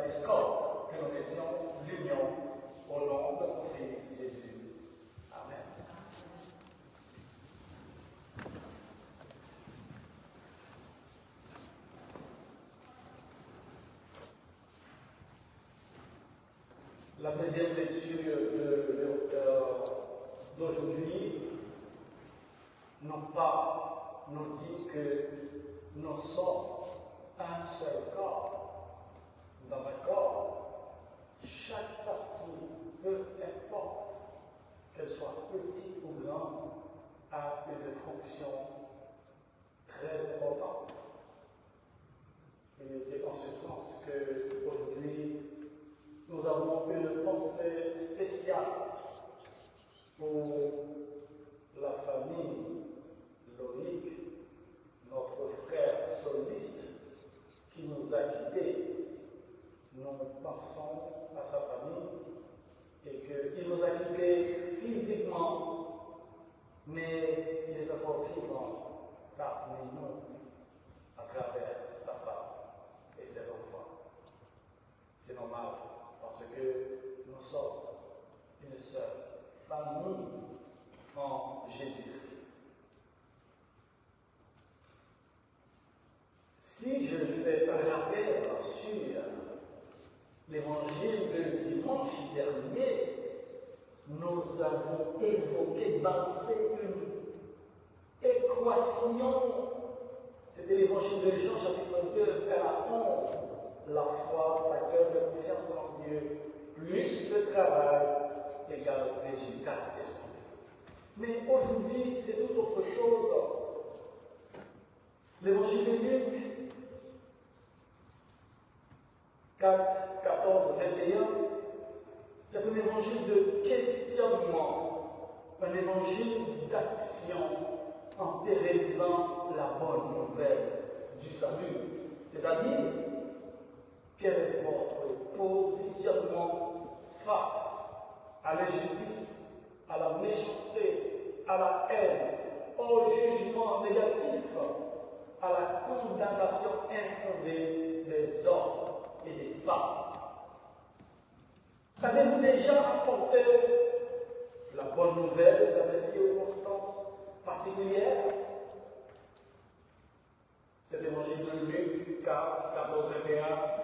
discorde, que nous mettions l'union au nom de ton Fils Jésus. Amen. La deuxième lecture d'aujourd'hui nous dit que nous sommes un seul corps. Dans un corps, chaque partie, peu importe qu'elle soit petite ou grande, a une fonction très importante. Et c'est en ce sens qu'aujourd'hui, nous avons une pensée spéciale pour la famille Loïc, notre frère soliste qui nous a quittés. Nous pensons à sa famille et qu'il nous a quittés physiquement, mais il est encore vivant parmi nous à travers sa femme et ses enfants. C'est normal parce que nous sommes une seule famille en Jésus-Christ. Si je fais un rappel sur l'évangile de dimanche dernier, nous avons évoqué, balancé une équation. C'était l'évangile de Jean, chapitre 2, verset 11. La foi, facteur de confiance en Dieu, plus le travail égale résultat escompté. Mais aujourd'hui, c'est tout autre chose. L'évangile de Luc 4, 14, 21, c'est un évangile de questionnement, un évangile d'action en pérennisant la bonne nouvelle du salut. C'est-à-dire, quel est votre positionnement face à l'injustice, à la méchanceté, à la haine, au jugement négatif, à la condamnation infondée des hommes et des femmes? Avez-vous déjà apporté la bonne nouvelle dans des circonstances particulières? Cet évangile de Luc 4, 14, 21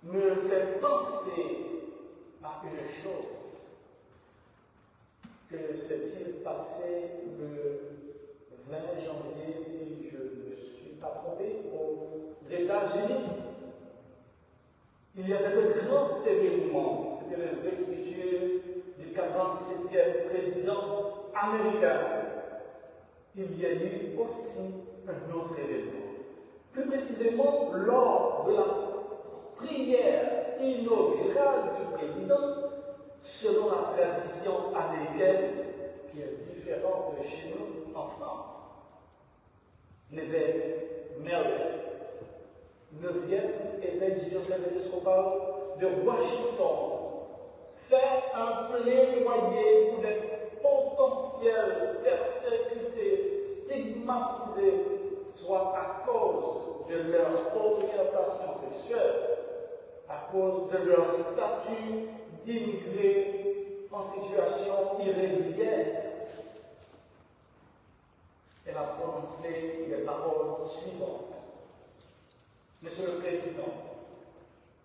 me fait penser à une chose. Que s'est-il passé le 20 janvier, si je ne me suis pas trompé, aux États-Unis? Il y avait de grands événements. C'était l'investiture du 47e président américain. Il y a eu aussi un autre événement. Plus précisément, lors de la prière inaugurale du président, selon la tradition américaine, qui est différente de chez nous en France. L'évêque Merrill, 9e évêque du diocèse épiscopal de Washington, fait un plaidoyer pour les potentiels persécutés, stigmatisés, soit à cause de leur orientation sexuelle, à cause de leur statut d'immigrés en situation irrégulière. Elle a prononcé les paroles suivantes. Monsieur le Président,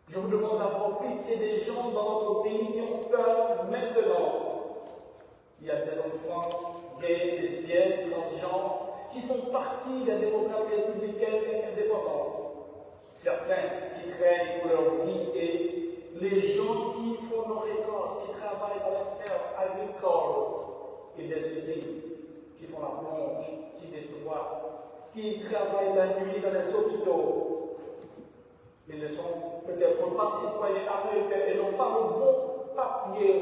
je vous demande d'avoir pitié des gens dans notre pays qui ont peur maintenant. Il y a des enfants gays, lesbiennes, transgenres qui font partie des démocrates républicaines et indépendantes. Certains qui craignent pour leur vie et les gens qui font nos récoltes, qui travaillent dans la sphère agricole et des usines, qui font la plonge, qui nettoient, qui travaillent la nuit dans les hôpitaux. Ils ne sont peut-être pas citoyens américains et n'ont pas le bon papier,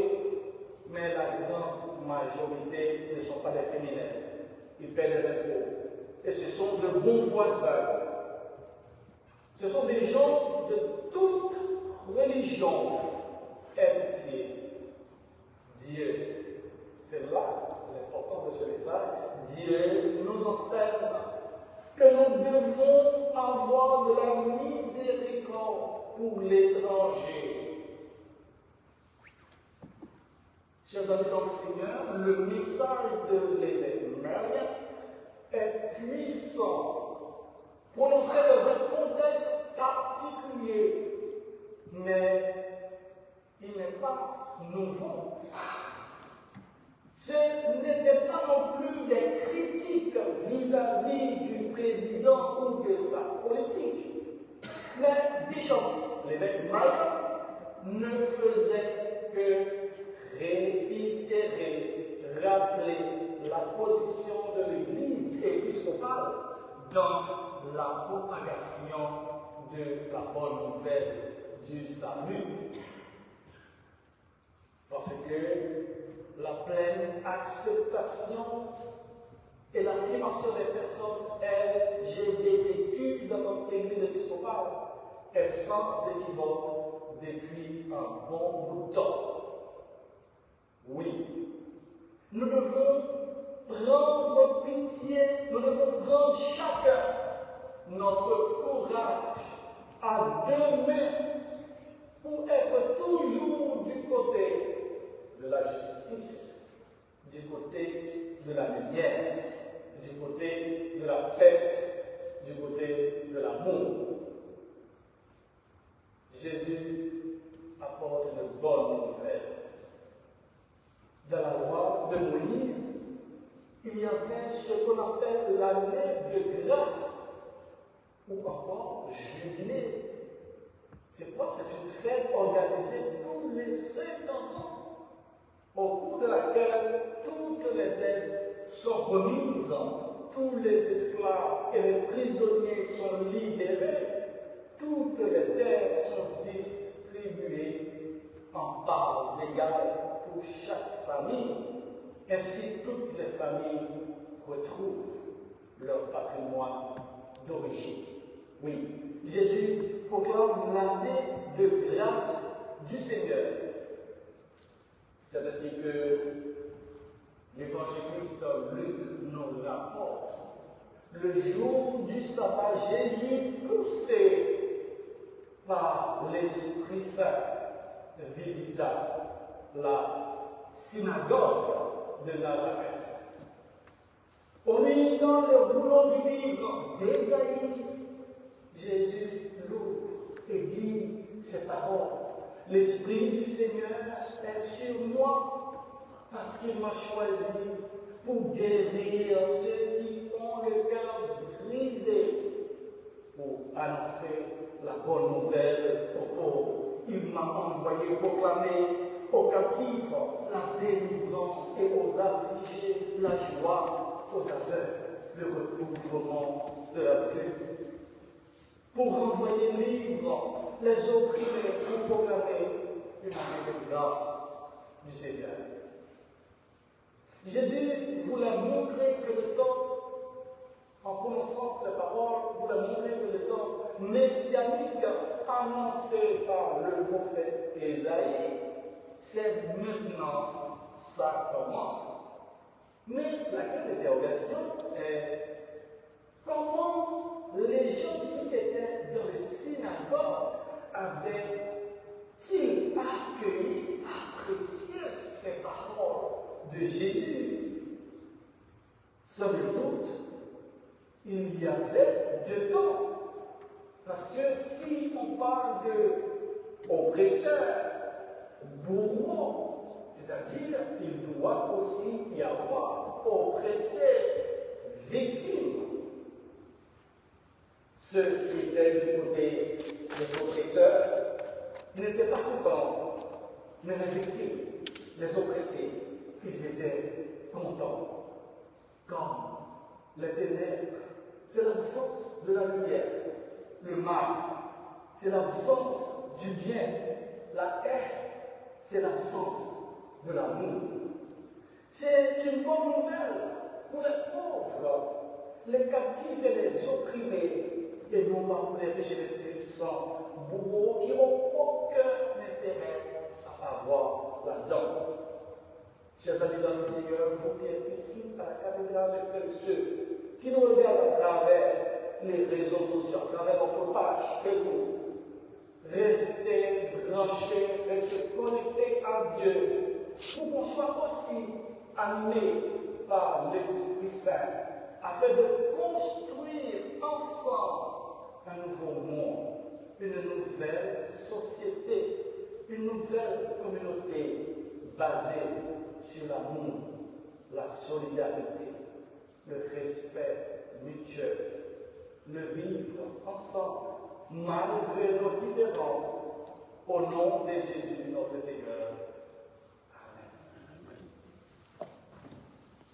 mais la grande majorité ne sont pas des criminels. Ils paient des impôts. Et ce sont de bons voisins. Ce sont des gens de toute religion et Dieu, c'est là l'important de ce message, Dieu nous enseigne que nous devons avoir de la miséricorde pour l'étranger. Chers amis dans le Seigneur, le message de l'évêque Merlin est puissant, prononcé dans un contexte particulier, mais il n'est pas nouveau. Ce n'était pas non plus des critiques vis-à-vis du président ou de sa politique. Mais Bishop, l'évêque Merlin, ne faisait que réitérer, rappeler la position de l'Église épiscopale dans la propagation de la bonne nouvelle du salut. Parce que la pleine acceptation et l'affirmation des personnes LGBTQ dans notre Église épiscopale est sans équivoque depuis un bon bout de temps. Oui, nous devons prendre pitié, nous devons prendre chacun notre courage à deux mains pour être toujours du côté de la justice, du côté de la lumière, du côté de la paix, du côté de l'amour. Jésus apporte une bonne nouvelle. Dans la loi de Moïse, il y avait ce qu'on appelle l'année de grâce, ou encore jubilé. C'est quoi? C'est une fête organisée tous les 50 ans, au cours de laquelle toutes les dettes sont remises, tous les esclaves et les prisonniers sont libérés, toutes les terres sont distribuées en parts égales pour chaque famille. Ainsi, toutes les familles retrouvent leur patrimoine d'origine. Oui, Jésus proclame l'année de grâce du Seigneur. C'est ainsi que l'évangéliste Luc nous rapporte. Le jour du sabbat, Jésus, poussé par l'Esprit Saint, visita la synagogue de Nazareth. En lisant le boulot du livre d'Ésaïe, Jésus l'ouvre et dit ces paroles. L'Esprit du Seigneur est sur moi parce qu'il m'a choisi pour guérir ceux qui ont le cœur brisé, pour annoncer la bonne nouvelle aux pauvres. Il m'a envoyé proclamer aux captifs la délivrance et aux affligés la joie, aux aveugles le recouvrement de la vue, pour renvoyer libre les opprimés, pour proclamer une année de grâce du Seigneur. Jésus voulait montrer que le temps, en prononçant ces paroles, voulait montrer que le temps messianique annoncé par le prophète Ésaïe, c'est maintenant, ça commence. Mais la grande interrogation est comment les gens qui étaient dans les synagogues avaient-ils accueilli, apprécié ces paroles de Jésus? Sans doute, il y avait deux temps. Parce que si on parle d'oppresseur, bourreau, c'est-à-dire il doit aussi y avoir oppressé, victime. Ceux qui étaient du côté des oppresseurs n'étaient pas contents, mais les victimes, les oppressés, ils étaient contents. Comme les ténèbres, c'est l'absence de la lumière. Le mal, c'est l'absence du bien. La haine, c'est l'absence de l'amour. C'est une bonne nouvelle pour les pauvres, les captifs et les opprimés, et non pas pour les péchés puissants, bourreaux qui n'ont aucun intérêt à avoir là-dedans. Chers amis dans le Seigneur, vous qui êtes ici à la cathédrale de Saint-Ceux, qui nous regardent à travers les réseaux sociaux, à travers votre page Facebook, restez brancher, rester connecté à Dieu, pour qu'on soit aussi animé par l'Esprit Saint, afin de construire ensemble un nouveau monde, une nouvelle société, une nouvelle communauté basée sur l'amour, la solidarité, le respect mutuel, le vivre ensemble, malgré nos différences, au nom de Jésus, notre Seigneur.